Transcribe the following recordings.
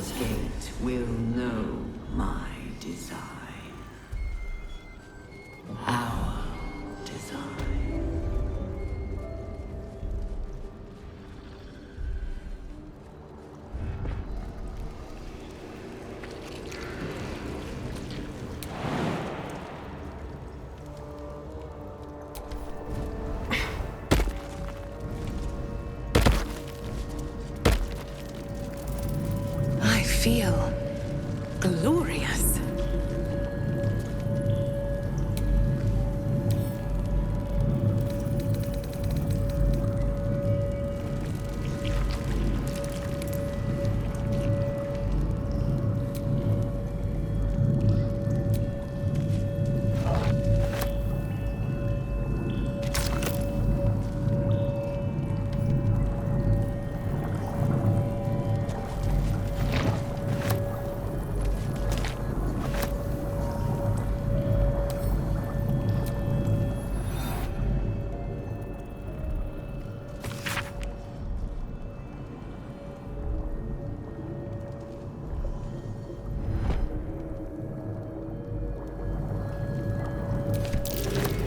Baldur's Gate will know my design. Our design. I feel glorious.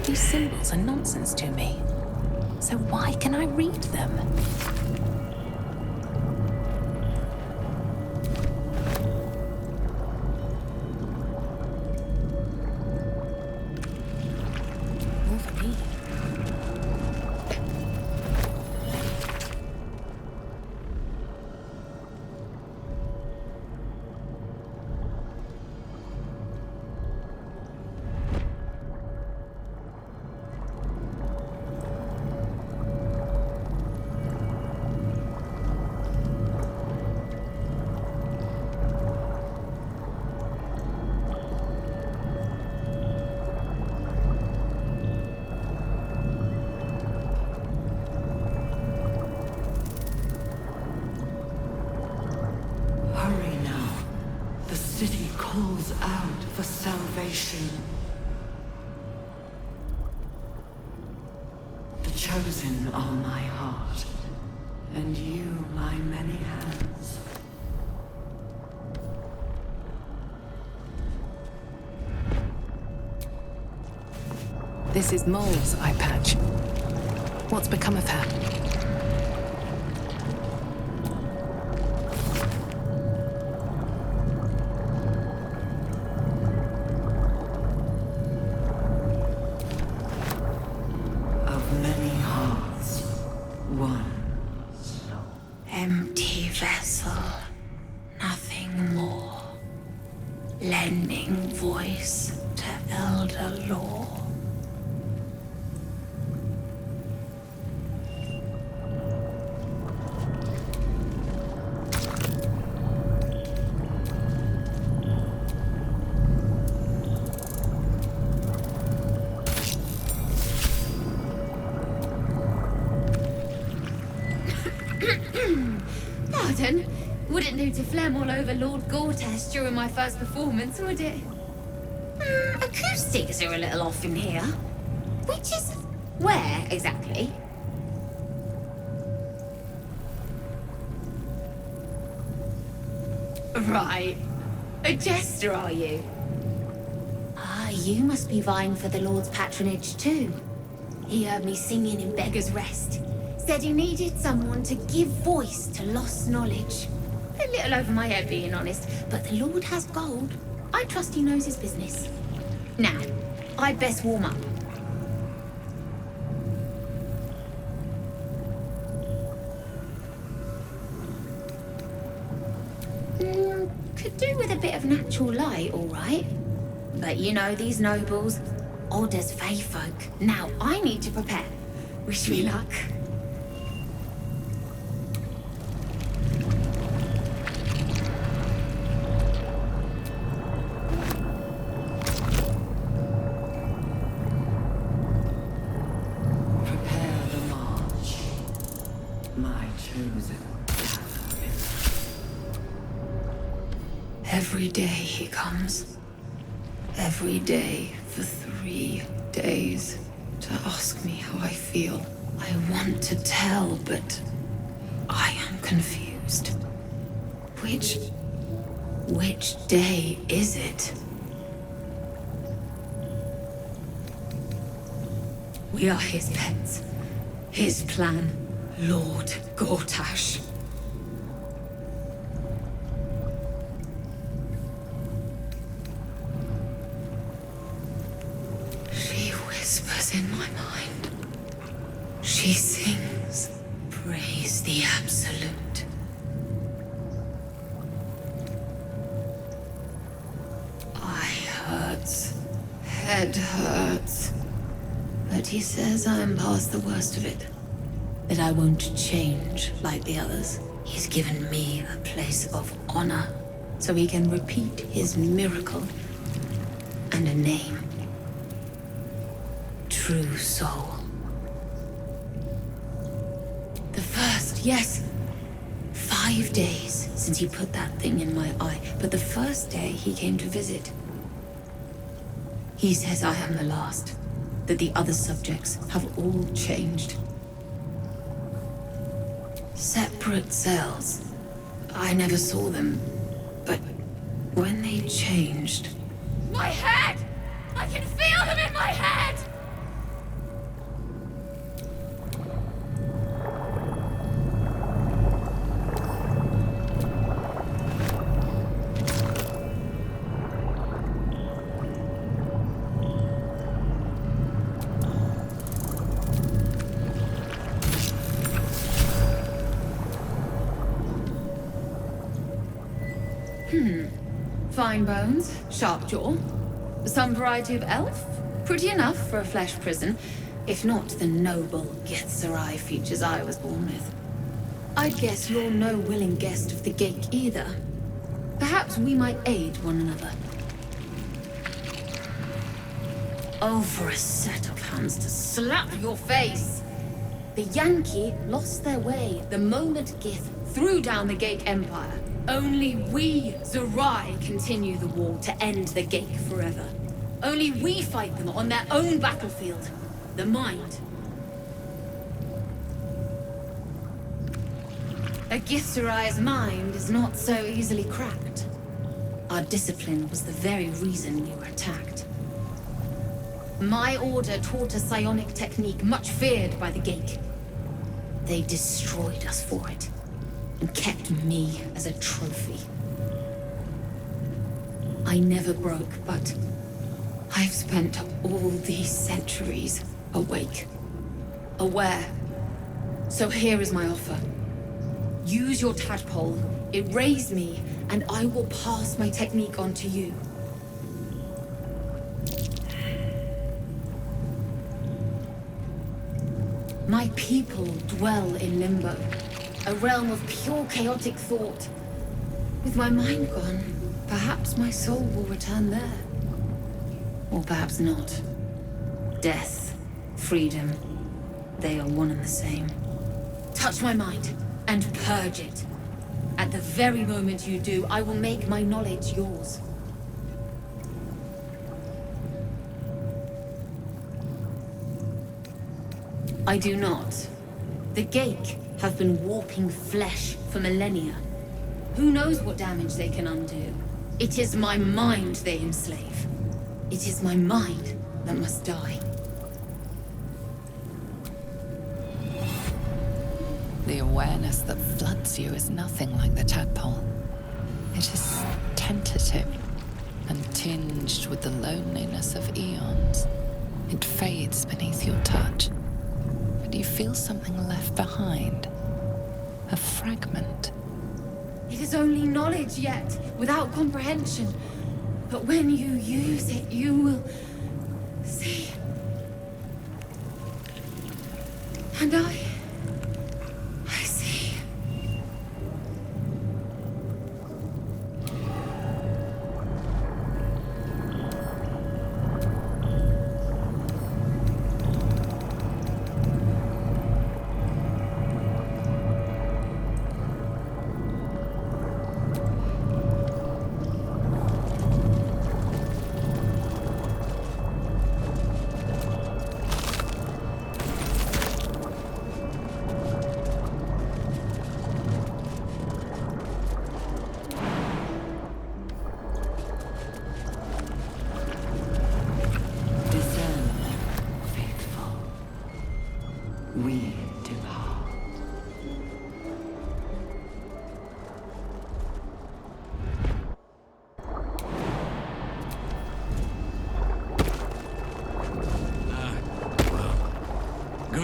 These symbols are nonsense to me. So why can I read them? Wolverine. Hurry now. The city calls out for salvation. The chosen are my heart, and you my many hands. This is Mole's eye patch. What's become of her? Of many hearts, one. Empty vessel, nothing more. Lending voice to elder law. Pardon? Wouldn't do to phlegm all over Lord Gortez during my first performance, would it? Acoustics are a little off in here. Which is... where, exactly? Right. A jester, are you? Ah, you must be vying for the Lord's patronage too. He heard me singing in Beggar's Rest. Said he needed someone to give voice to lost knowledge. A little over my head, being honest, but the Lord has gold. I trust he knows his business. Now, I'd best warm up. Could do with a bit of natural light, all right. But you know these nobles, odd as fey folk. Now, I need to prepare. Wish me luck. Prepare the march. My chosen. Every day he comes. Every day for 3 days to ask me how I feel. I want to tell, but I am confused. Which Which day is it? We are his pets. His plan, Lord Gortash. She whispers in my mind. She sings, praise the Absolute. Eye hurts, head hurts. But he says I am past the worst of it. That I won't change like the others. He's given me a place of honor, so he can repeat his miracle. And a name. True Soul. The first, yes. 5 days since he put that thing in my eye, but the first day he came to visit. He says I am the last. That the other subjects have all changed. Separate cells. I never saw them, but when they changed... My head! I can feel them in my head! Fine bones, sharp jaw. Some variety of elf? Pretty enough for a flesh prison, if not the noble Githzerai features I was born with. I guess you're no willing guest of the gate either. Perhaps we might aid one another. Oh, for a set of hands to slap your face! The Yankee lost their way the moment Gith threw down the Gate Empire. Only we, Zerai, continue the war to end the Gate forever. Only we fight them on their own battlefield. The mind. A Githzerai's mind is not so easily cracked. Our discipline was the very reason we were attacked. My order taught a psionic technique much feared by the Gate. They destroyed us for it. And kept me as a trophy. I never broke, but I've spent all these centuries awake, aware. So here is my offer. Use your tadpole, erase me, and I will pass my technique on to you. My people dwell in limbo. A realm of pure chaotic thought. With my mind gone, perhaps my soul will return there. Or perhaps not. Death, freedom, they are one and the same. Touch my mind, and purge it. At the very moment you do, I will make my knowledge yours. I do not. The Gate have been warping flesh for millennia. Who knows what damage they can undo? It is my mind they enslave. It is my mind that must die. The awareness that floods you is nothing like the tadpole. It is tentative and tinged with the loneliness of eons. It fades beneath your touch. But you feel something left behind. A fragment. It is only knowledge yet, without comprehension. But when you use it, you will see. And I see.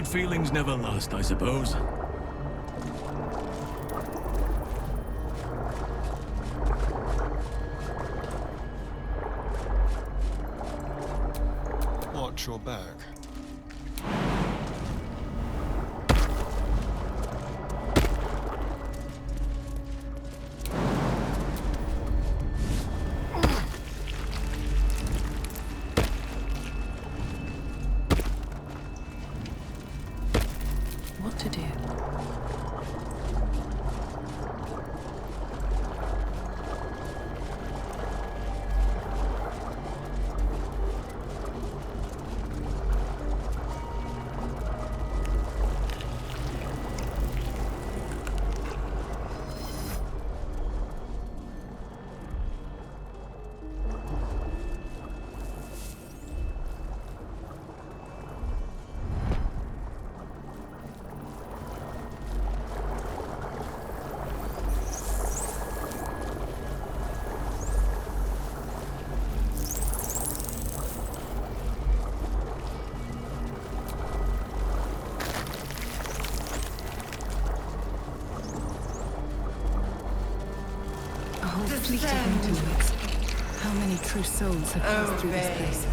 Good feelings never last, I suppose. Watch your back. What to do? A whole fleet of winterlords. How many true souls have passed through this place?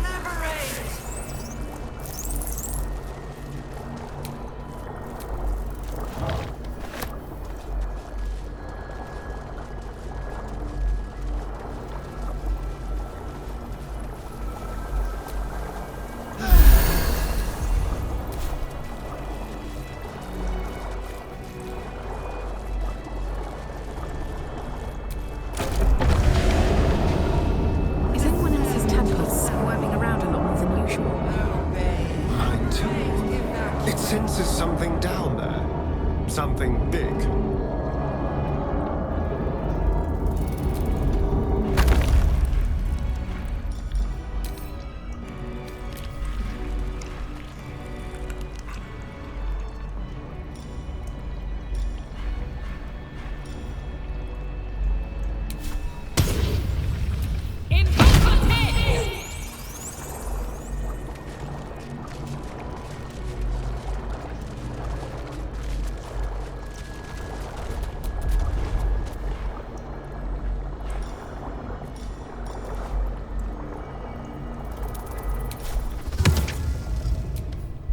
Is anyone else's tadpoles squirming around a lot more than usual? Mine too. It senses something down there. Something big.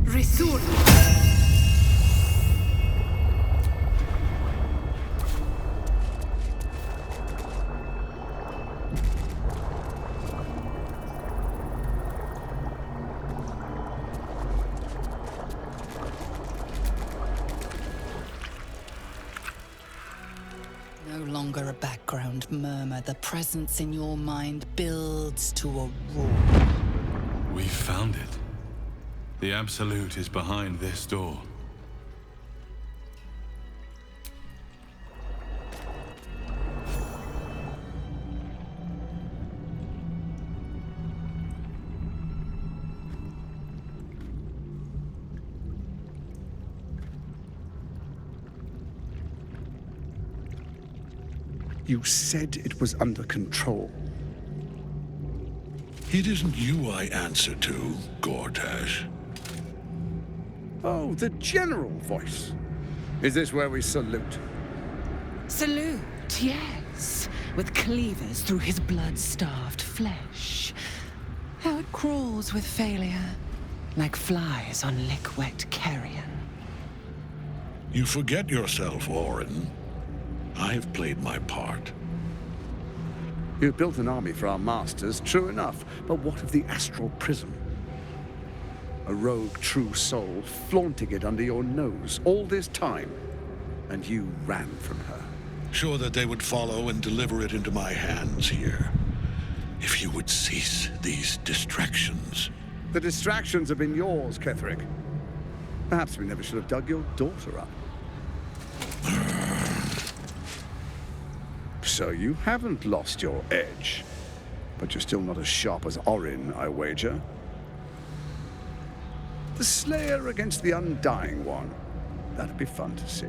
Resur! No longer a background murmur. The presence in your mind builds to a roar. We found it. The Absolute is behind this door. You said it was under control. It isn't you I answer to, Gortash. Oh, the general voice. Is this where we salute? Salute, yes. With cleavers through his blood-starved flesh. How it crawls with failure, like flies on lick-wet carrion. You forget yourself, Orin. I've played my part. You built an army for our masters, true enough. But what of the astral prism? A rogue true soul flaunting it under your nose all this time, and you ran from her. Sure that they would follow and deliver it into my hands here. If you would cease these distractions. The distractions have been yours, Ketherick. Perhaps we never should have dug your daughter up. So you haven't lost your edge. But you're still not as sharp as Orin, I wager. The Slayer against the Undying One. That'd be fun to see.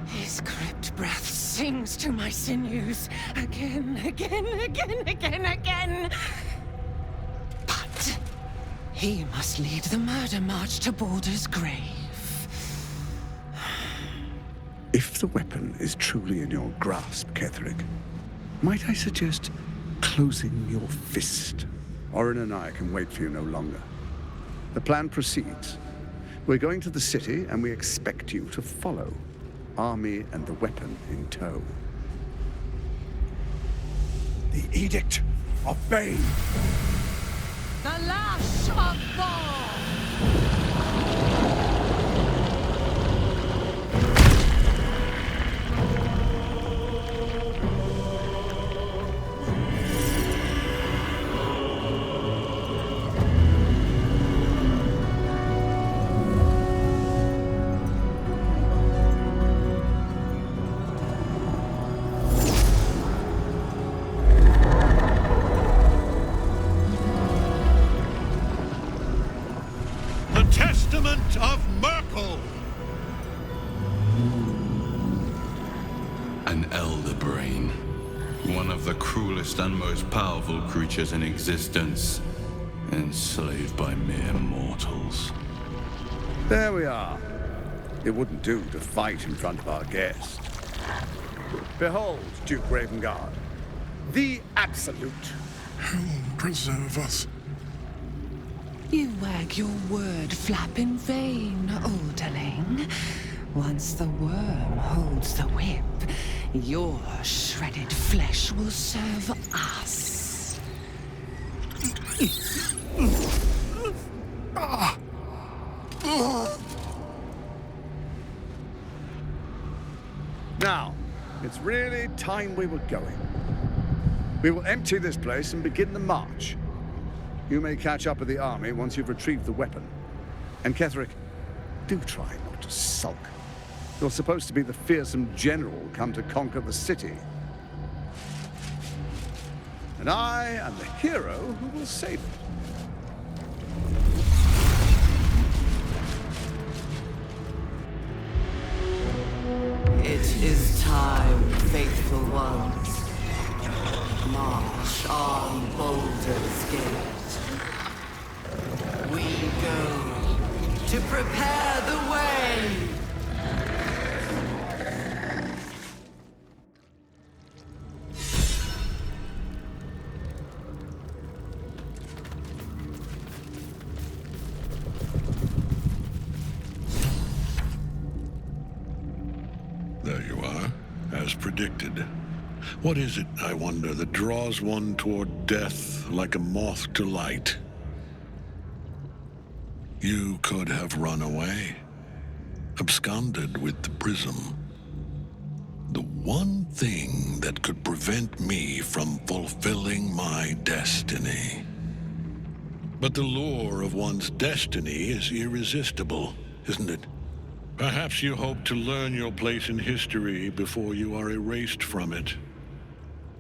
His crypt breath sings to my sinews. Again, again, again, again, again. But He must lead the murder march to Baldur's grave. If the weapon is truly in your grasp, Ketherick, might I suggest closing your fist? Orin and I can wait for you no longer. The plan proceeds. We're going to the city, and we expect you to follow. Army and the weapon in tow. The Edict of Bane! The Lash of Thor! The Testament of Merkel! An elder brain. One of the cruelest and most powerful creatures in existence. Enslaved by mere mortals. There we are. It wouldn't do to fight in front of our guest. Behold, Duke Ravengard, the Absolute. Who preserve us? You wag your word flap in vain, olderling. Once the worm holds the whip, your shredded flesh will serve us. Now, it's really time we were going. We will empty this place and begin the march. You may catch up with the army once you've retrieved the weapon. And Ketherick, do try not to sulk. You're supposed to be the fearsome general come to conquer the city. And I am the hero who will save it. It is time, faithful ones. March on Baldur's Gate. We go to prepare the way. There you are, as predicted. What is it, I wonder, that draws one toward death like a moth to light? You could have run away, absconded with the prism. The one thing that could prevent me from fulfilling my destiny. But the lure of one's destiny is irresistible, isn't it? Perhaps you hope to learn your place in history before you are erased from it.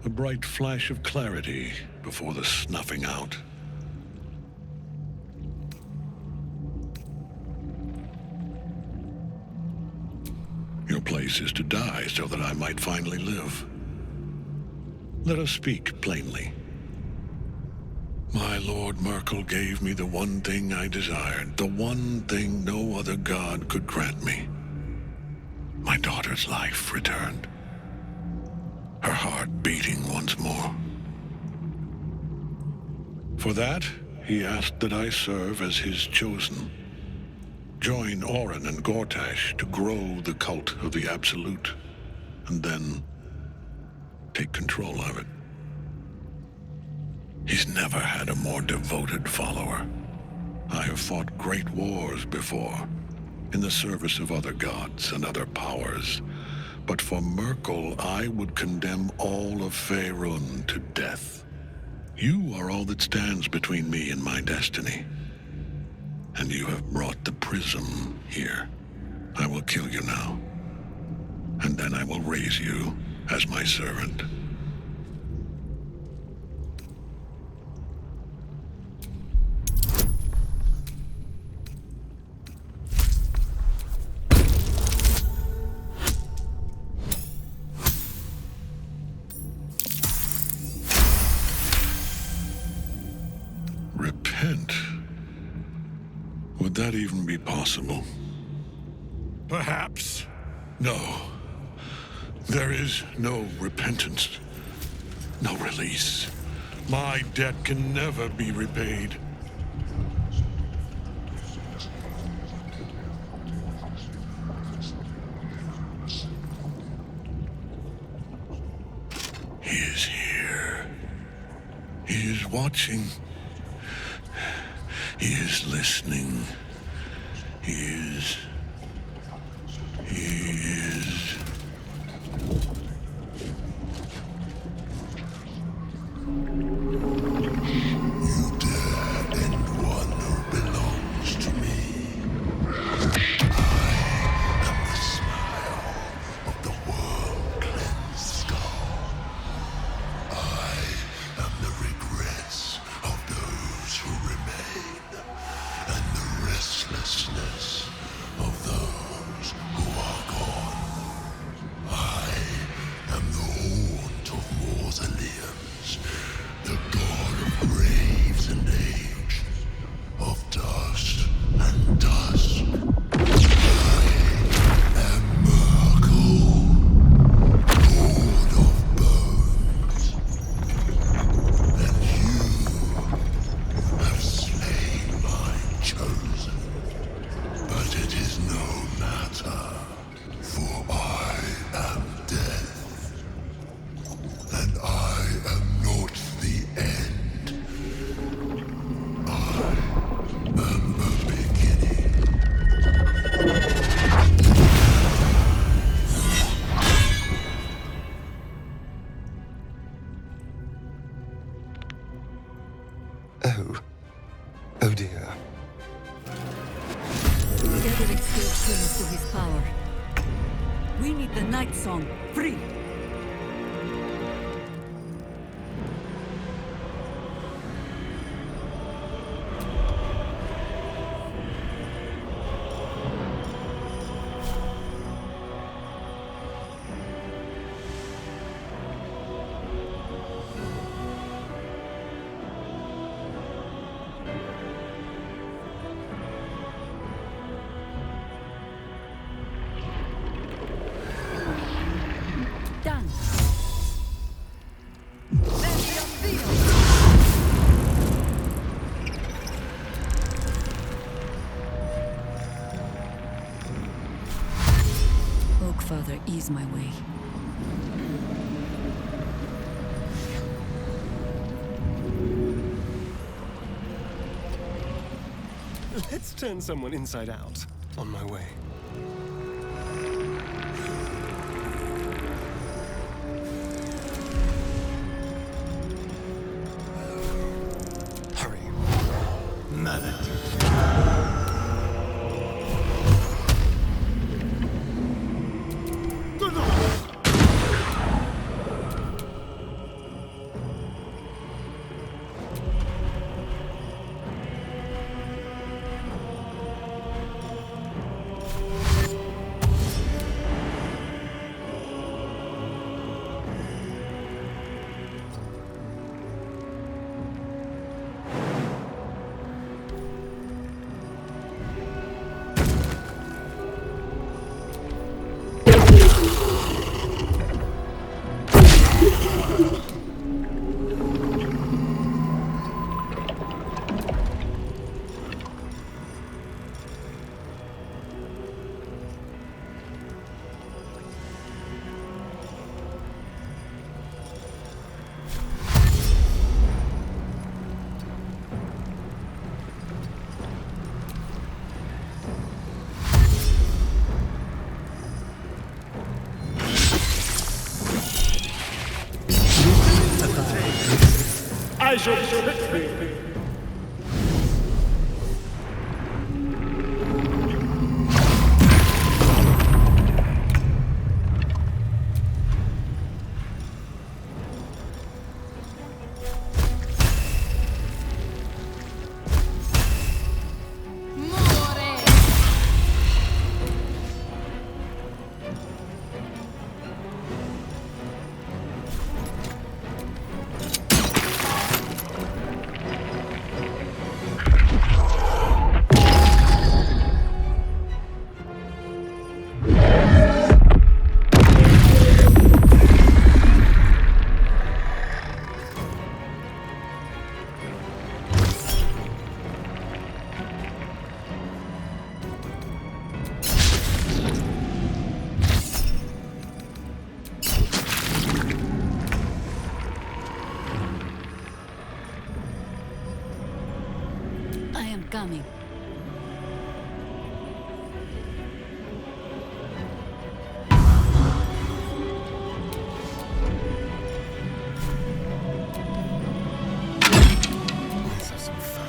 A bright flash of clarity before the snuffing out. Your place is to die so that I might finally live. Let us speak plainly. My Lord Merkel gave me the one thing I desired, the one thing no other god could grant me. My daughter's life returned. Her heart beating once more. For that, he asked that I serve as his chosen. Join Orin and Gortash to grow the cult of the Absolute, and then take control of it. He's never had a more devoted follower. I have fought great wars before, in the service of other gods and other powers. But for Merkel, I would condemn all of Faerun to death. You are all that stands between me and my destiny. And you have brought the prism here. I will kill you now. And then I will raise you as my servant. Repent? Would that even be possible? Perhaps. No. There is no repentance. No release. My debt can never be repaid. He is here. He is watching. He is listening. He is... Oh dear. Gathering still clings to his power. We need the Night Song free. Done. Oak Father, ease my way. Let's turn someone inside out. On my way. Hurry. Mallet. I shall trick thee. coming. Let's have some fun.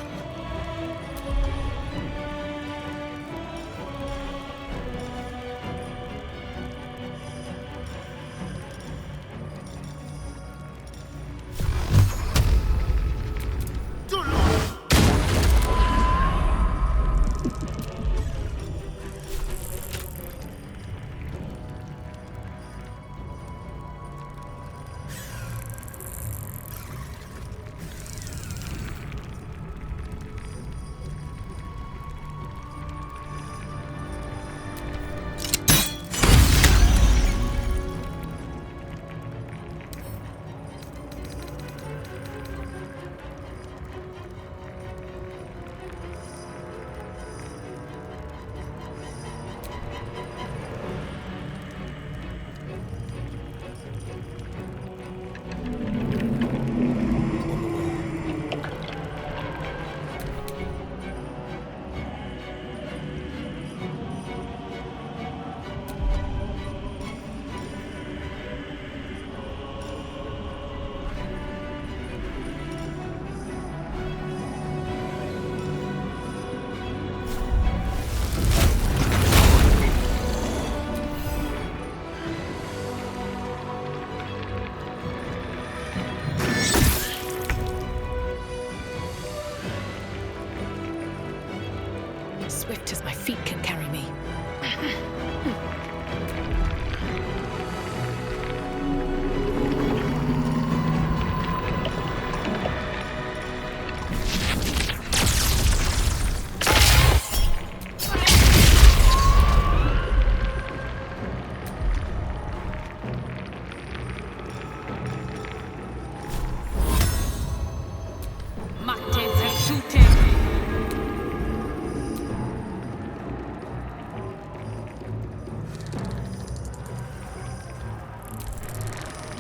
Swift as my feet can carry me.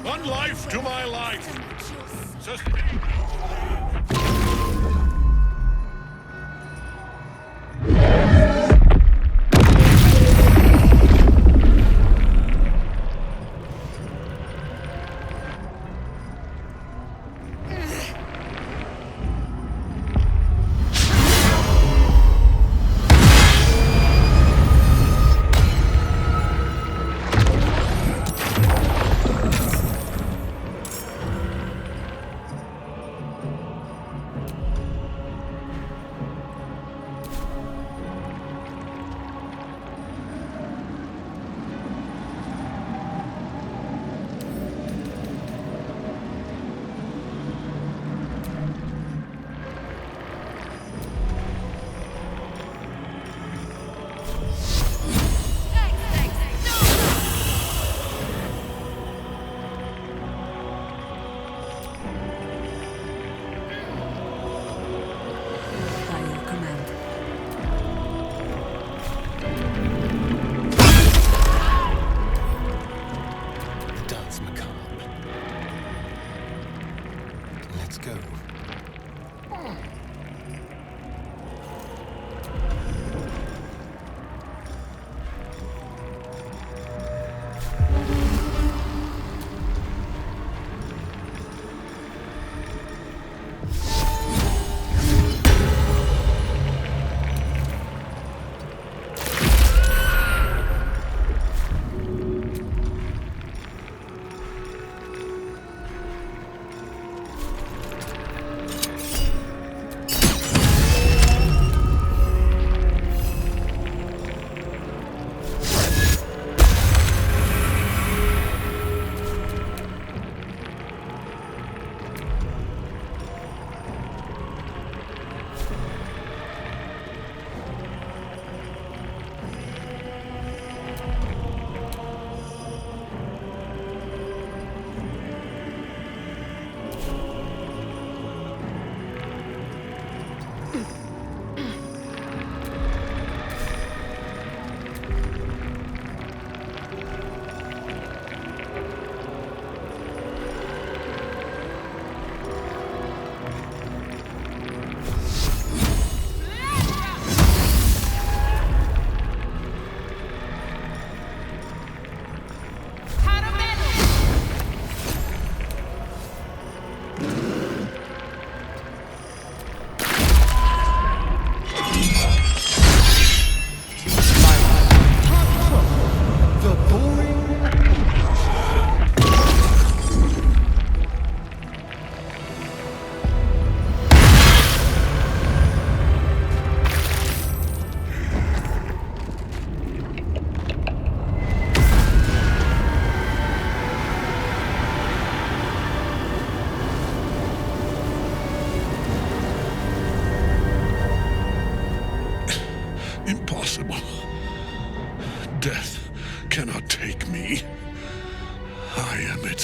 One life to my life. By your command. Dance macabre. Let's go.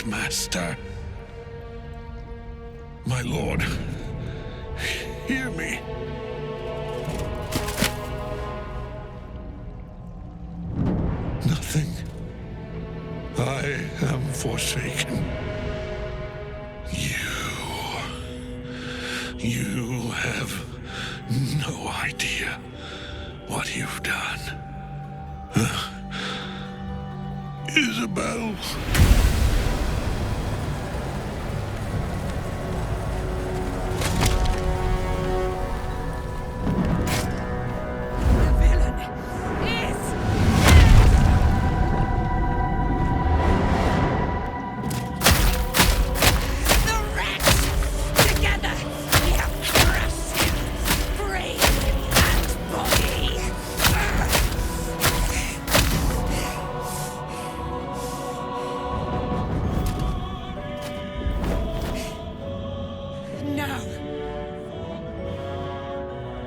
right, Master. My lord, hear me. Nothing. I am forsaken. You have no idea what you've done. Isabel.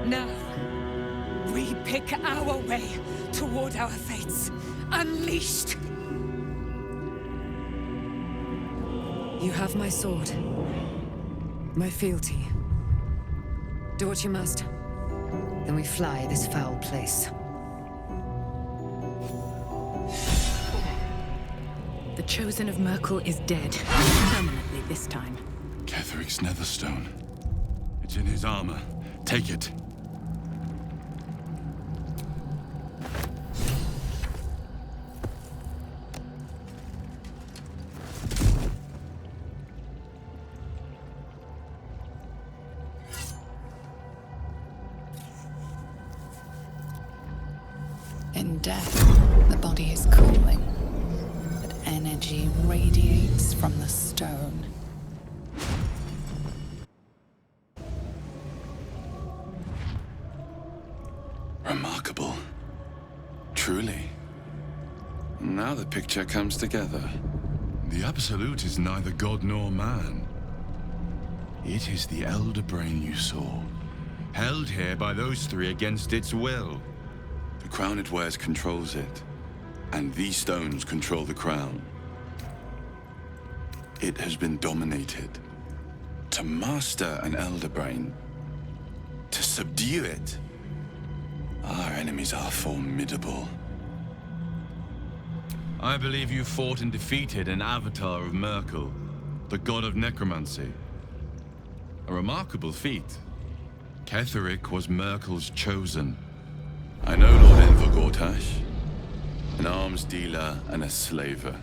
Now, we pick our way toward our fates, unleashed. You have my sword. My fealty. Do what you must. Then we fly this foul place. The Chosen of Merkel is dead. Permanently this time. Ketheric's Netherstone. It's in his armor. Take it. In death, the body is cooling, but energy radiates from the stone. Remarkable. Truly. Now the picture comes together. The Absolute is neither god nor man. It is the Elder Brain you saw, held here by those three against its will. The crown it wears controls it, and these stones control the crown. It has been dominated. To master an Elder Brain, to subdue it, our enemies are formidable. I believe you fought and defeated an avatar of Merkel, the god of necromancy. A remarkable feat. Ketheric was Merkel's chosen. I know Lord Enver Gortash, an arms dealer and a slaver.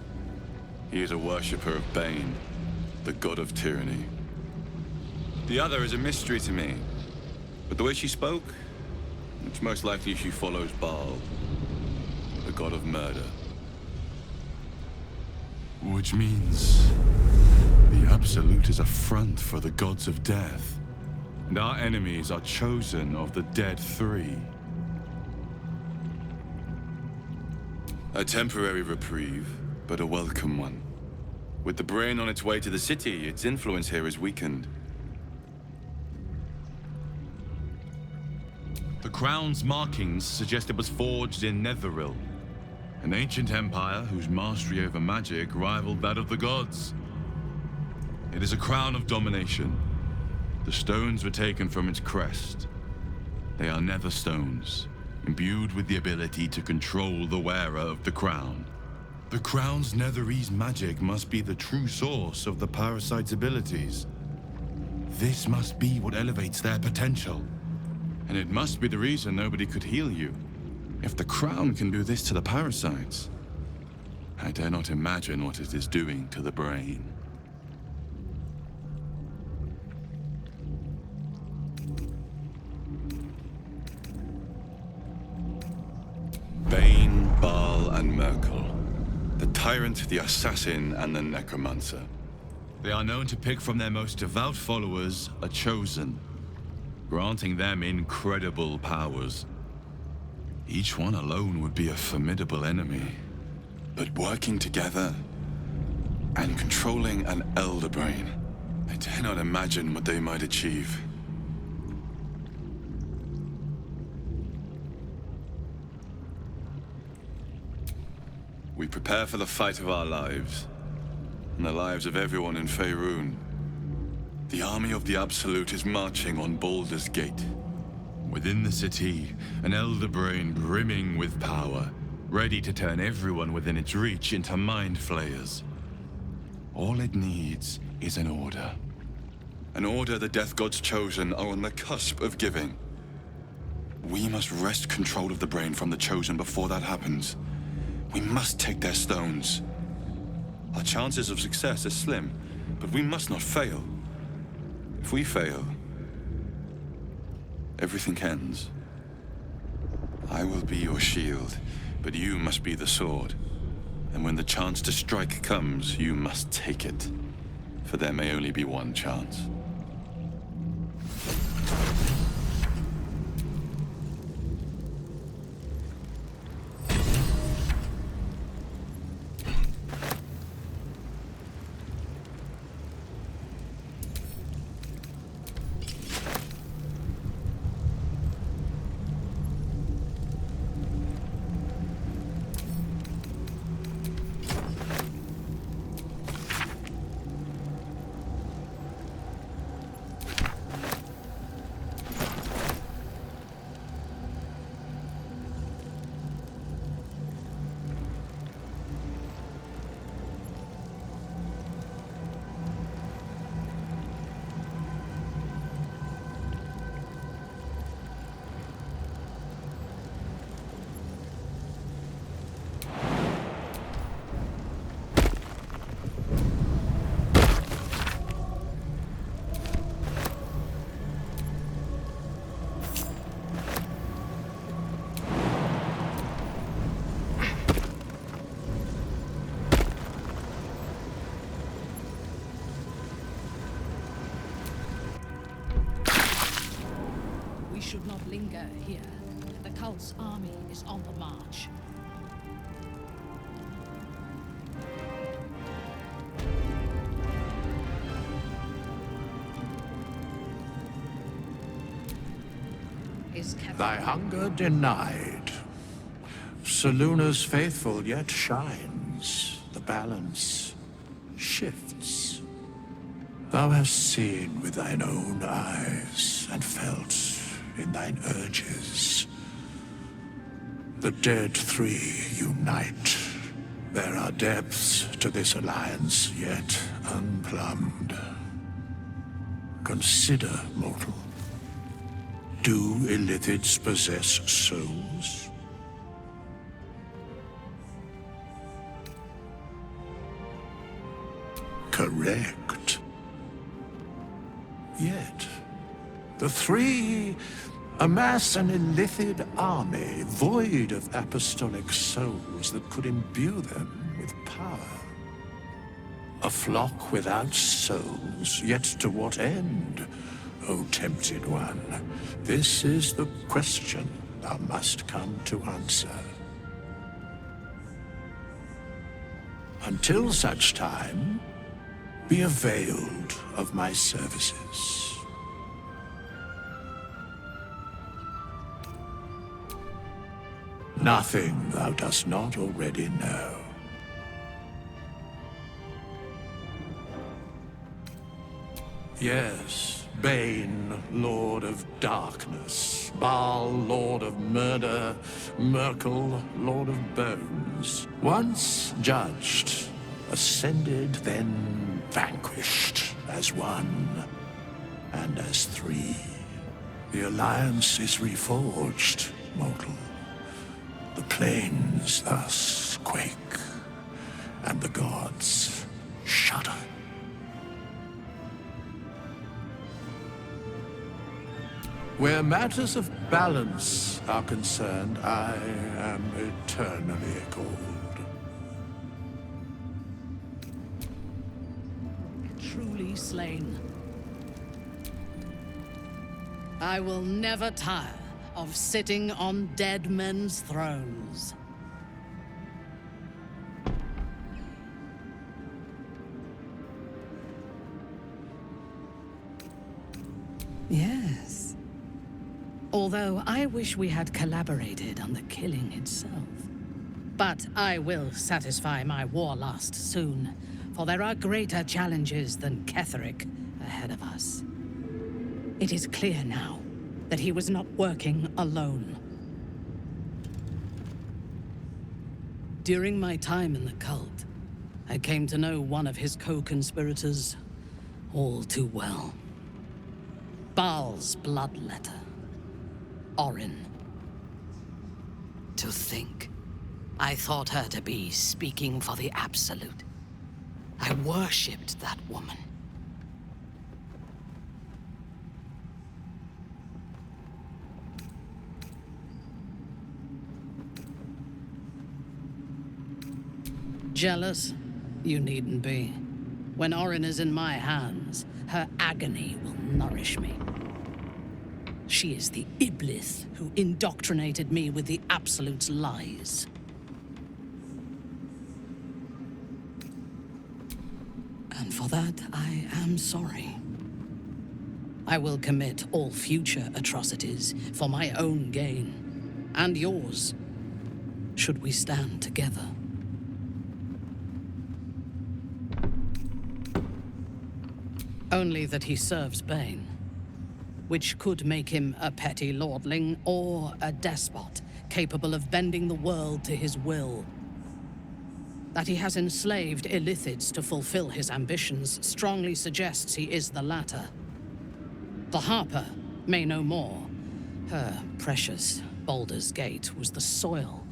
He is a worshipper of Bane, the god of tyranny. The other is a mystery to me, but the way she spoke, it's most likely she follows Baal, the god of murder. Which means the Absolute is a front for the gods of death, and our enemies are chosen of the dead three. A temporary reprieve, but a welcome one. With the brain on its way to the city, its influence here is weakened. The crown's markings suggest it was forged in Netheril, an ancient empire whose mastery over magic rivaled that of the gods. It is a crown of domination. The stones were taken from its crest. They are nether stones, imbued with the ability to control the wearer of the crown. The crown's Netherese magic must be the true source of the parasite's abilities. This must be what elevates their potential. And it must be the reason nobody could heal you. If the crown can do this to the parasites, I dare not imagine what it is doing to the brain. Bane, Baal, and Merkel. The tyrant, the assassin, and the necromancer. They are known to pick from their most devout followers a chosen, granting them incredible powers. Each one alone would be a formidable enemy. But working together and controlling an Elder Brain, I dare not imagine what they might achieve. We prepare for the fight of our lives. and the lives of everyone in Faerun. The army of the Absolute is marching on Baldur's Gate. Within the city, an elder brain brimming with power, ready to turn everyone within its reach into mind flayers. All it needs is an order. An order the Death God's chosen are on the cusp of giving. We must wrest control of the brain from the chosen before that happens. We must take their stones. Our chances of success are slim, but we must not fail. If we fail, everything ends. I will be your shield, but you must be the sword. And when the chance to strike comes, you must take it. For there may only be one chance. Should not linger here. The cult's army is on the march. Thy hunger denied. Soluna's faithful yet shines. The balance shifts. Thou hast seen with thine own eyes and felt in thine urges. The dead three unite. There are depths to this alliance yet unplumbed. Consider, mortal. Do illithids possess souls? Correct. Yet, the three amass an illithid army void of apostolic souls that could imbue them with power. A flock without souls, yet to what end, O tempted one? This is the question thou must come to answer. Until such time, be availed of my services. Nothing thou dost not already know. Yes, Bane, Lord of Darkness, Baal, Lord of Murder, Merkel, Lord of Bones. Once judged, ascended, then vanquished as one, and as three. The alliance is reforged, mortal. The plains thus quake, and the gods shudder. Where matters of balance are concerned, I am eternally cold. Truly slain. I will never tire of sitting on dead men's thrones. Yes. Although I wish we had collaborated on the killing itself. But I will satisfy my warlust soon, for there are greater challenges than Ketheric ahead of us. It is clear now that he was not working alone. During my time in the cult, I came to know one of his co-conspirators all too well. Baal's bloodletter, Orin. To think, I thought her to be speaking for the Absolute. I worshipped that woman. Jealous? You needn't be. When Orin is in my hands, her agony will nourish me. She is the Iblis who indoctrinated me with the Absolute's lies. And for that, I am sorry. I will commit all future atrocities for my own gain, and yours, should we stand together. Only that he serves Bane, which could make him a petty lordling or a despot capable of bending the world to his will. That he has enslaved Illithids to fulfill his ambitions strongly suggests he is the latter. The Harper may know more. Her precious Baldur's Gate was the soil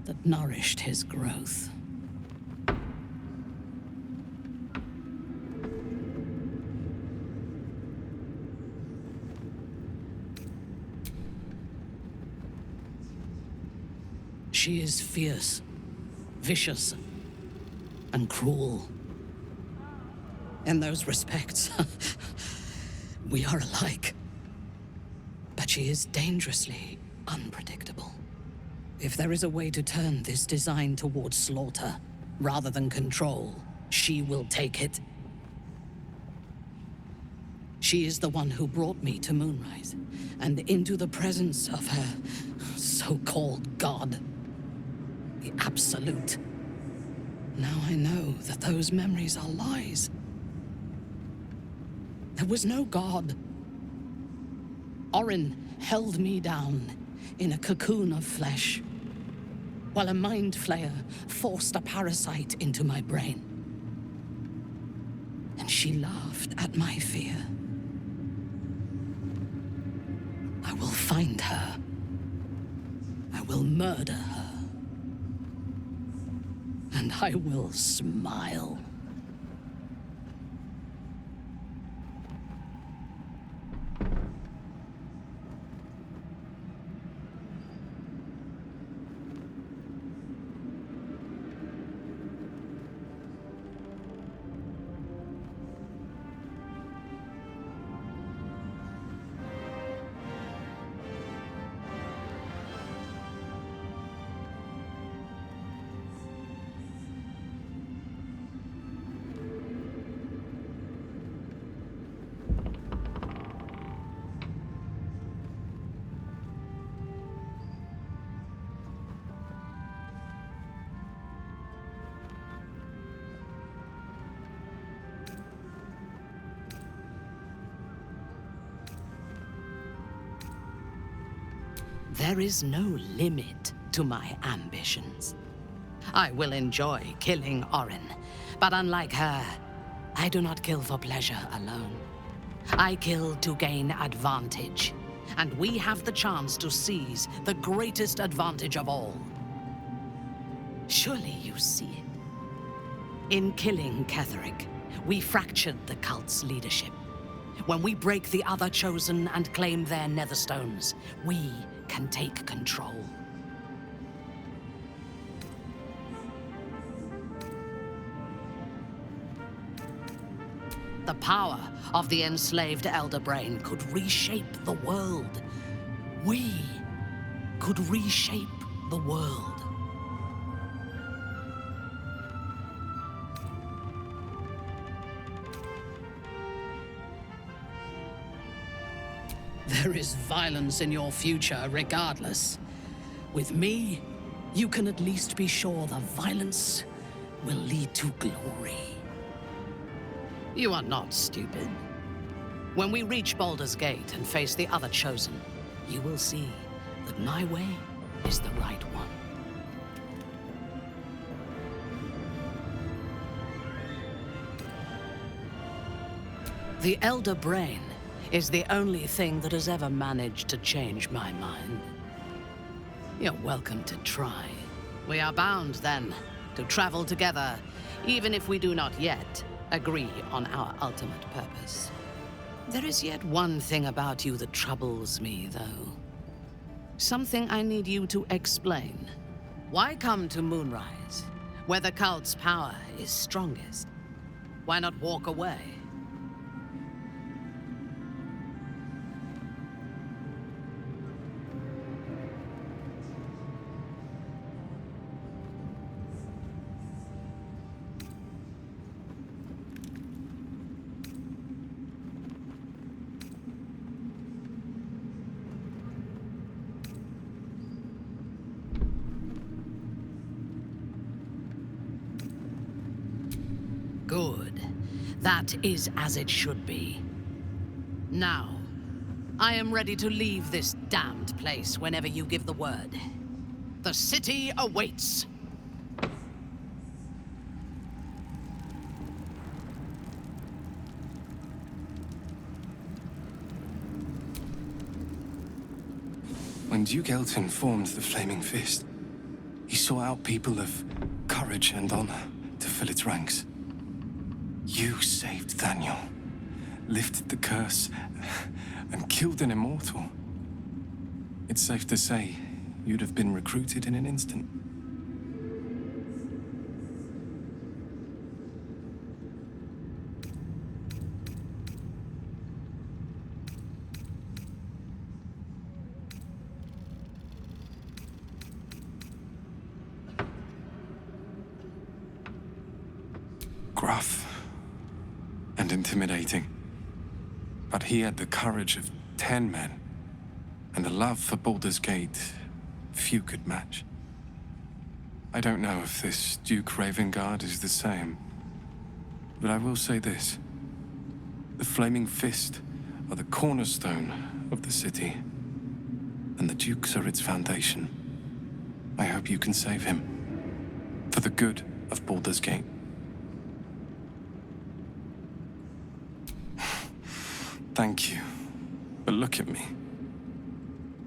that nourished his growth. She is fierce, vicious, and cruel. In those respects, we are alike. But she is dangerously unpredictable. If there is a way to turn this design towards slaughter, rather than control, she will take it. She is the one who brought me to Moonrise, and into the presence of her so-called god. The Absolute. Now I know that those memories are lies. There was no god. Orin held me down in a cocoon of flesh, while a mind flayer forced a parasite into my brain. And she laughed at my fear. I will find her. I will murder her. And I will smile. There is no limit to my ambitions. I will enjoy killing Orin, but unlike her, I do not kill for pleasure alone. I kill to gain advantage, and we have the chance to seize the greatest advantage of all. Surely you see it. In killing Ketheric, we fractured the cult's leadership. When we break the other Chosen and claim their Netherstones, we can take control. The power of the enslaved Elder Brain could reshape the world. We could reshape the world. There is violence in your future regardless. With me, you can at least be sure the violence will lead to glory. You are not stupid. When we reach Baldur's Gate and face the other Chosen, you will see that my way is the right one. The Elder Brain is the only thing that has ever managed to change my mind. You're welcome to try. We are bound, then, to travel together, even if we do not yet agree on our ultimate purpose. There is yet one thing about you that troubles me, though. Something I need you to explain. Why come to Moonrise, where the cult's power is strongest? Why not walk away? Good. That is as it should be. Now, I am ready to leave this damned place whenever you give the word. The city awaits. When Duke Elton formed the Flaming Fist, he sought out people of courage and honor to fill its ranks. You saved Daniel, lifted the curse, and killed an immortal. It's safe to say you'd have been recruited in an instant. Gruff and intimidating, but he had the courage of 10 men, and a love for Baldur's Gate few could match. I don't know if this Duke Ravengard is the same, but I will say this. The Flaming Fist are the cornerstone of the city, and the Dukes are its foundation. I hope you can save him, for the good of Baldur's Gate. Thank you, but look at me.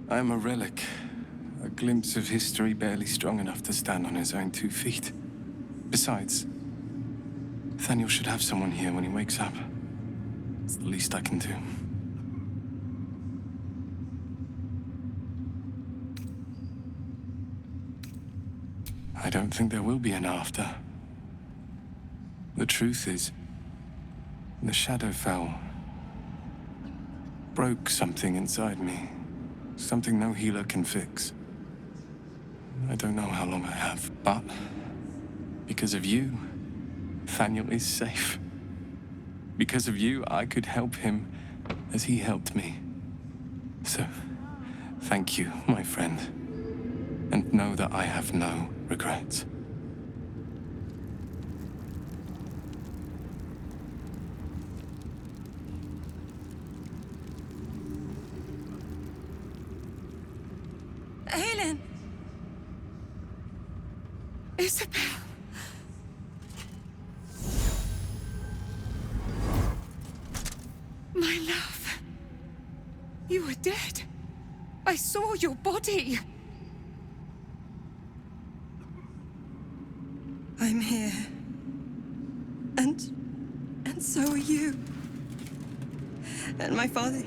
I am a relic, a glimpse of history barely strong enough to stand on his own 2 feet. Besides, Nathaniel should have someone here when he wakes up. It's the least I can do. I don't think there will be an after. The truth is, the shadow fell. Broke something inside me. Something no healer can fix. I don't know how long I have, but because of you, Nathaniel is safe. Because of you, I could help him as he helped me. So, thank you, my friend. And know that I have no regrets. Helen! Isabel! My love! You were dead. I saw your body. I'm here. And so are you. And my father,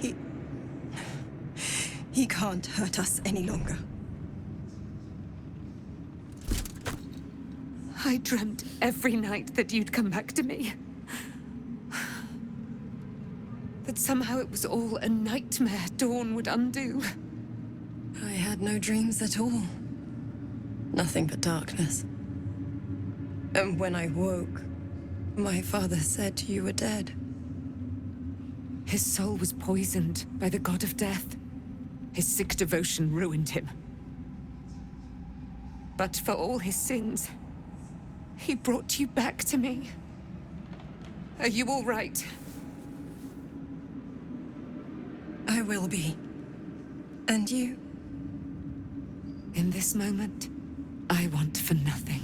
he can't hurt us any longer. I dreamt every night that you'd come back to me. That somehow it was all a nightmare Dawn would undo. I had no dreams at all. Nothing but darkness. And when I woke, my father said you were dead. His soul was poisoned by the god of death. His sick devotion ruined him. But for all his sins, he brought you back to me. Are you all right? I will be. And you? In this moment, I want for nothing.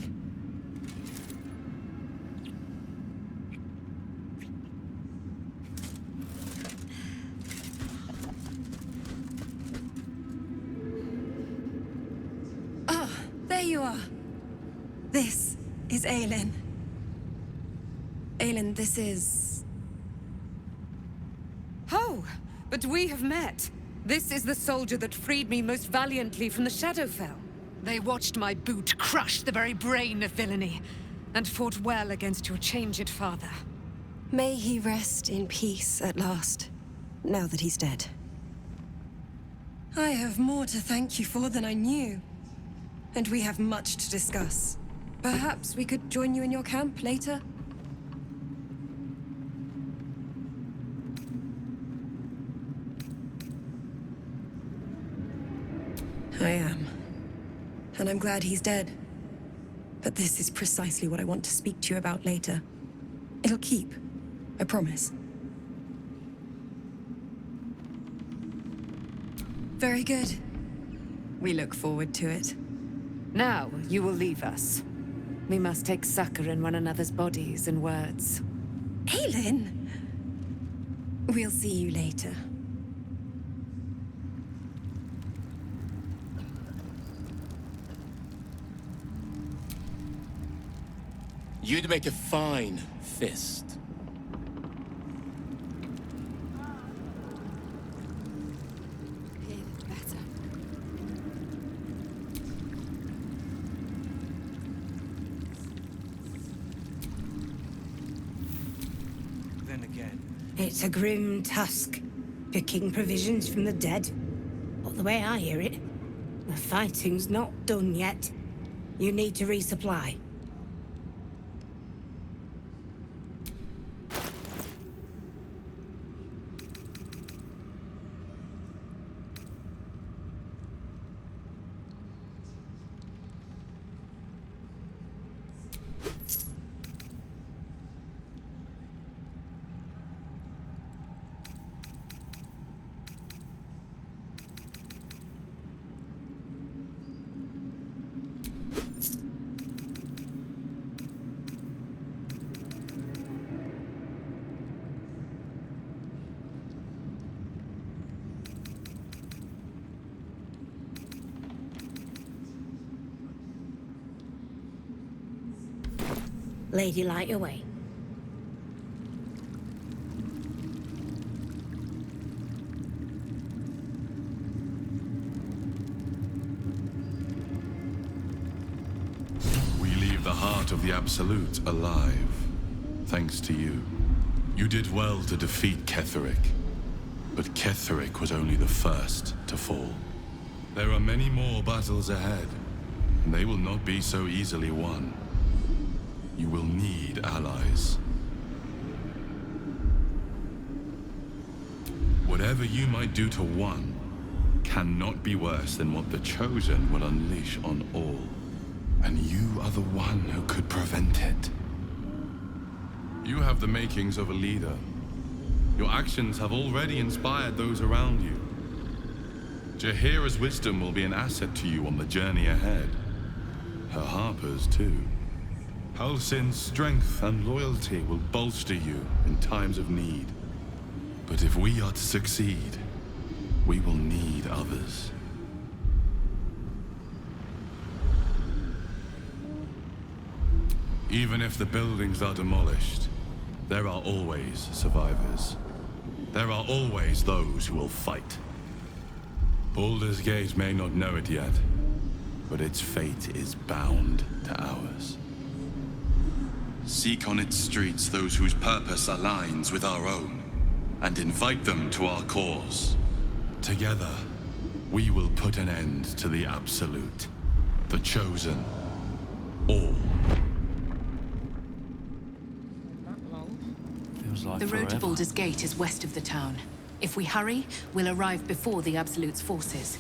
Ah, there you are. This is Aelin. Aelin, this is... Oh, but we have met. This is the soldier that freed me most valiantly from the Shadowfell. They watched my boot crush the very brain of villainy, and fought well against your changed father. May he rest in peace at last, now that he's dead. I have more to thank you for than I knew. And we have much to discuss. Perhaps we could join you in your camp later? I am. And I'm glad he's dead. But this is precisely what I want to speak to you about later. It'll keep. I promise. Very good. We look forward to it. Now, you will leave us. We must take succor in one another's bodies and words. Aelin! We'll see you later. You'd make a fine fist. Better. Then again. It's a grim task, picking provisions from the dead. But the way I hear it, the fighting's not done yet. You need to resupply. Lady, light your way. We leave the heart of the Absolute alive, thanks to you. You did well to defeat Ketheric, but Ketheric was only the first to fall. There are many more battles ahead, and they will not be so easily won. You will need allies. Whatever you might do to one cannot be worse than what the Chosen will unleash on all. And you are the one who could prevent it. You have the makings of a leader. Your actions have already inspired those around you. Jaheira's wisdom will be an asset to you on the journey ahead. Her Harper's too. Halsin's strength and loyalty will bolster you in times of need. But if we are to succeed, we will need others. Even if the buildings are demolished, there are always survivors. There are always those who will fight. Baldur's Gate may not know it yet, but its fate is bound to ours. Seek on its streets those whose purpose aligns with our own, and invite them to our cause. Together, we will put an end to the Absolute, the Chosen, all. The road to Baldur's Gate is west of the town. If we hurry, we'll arrive before the Absolute's forces.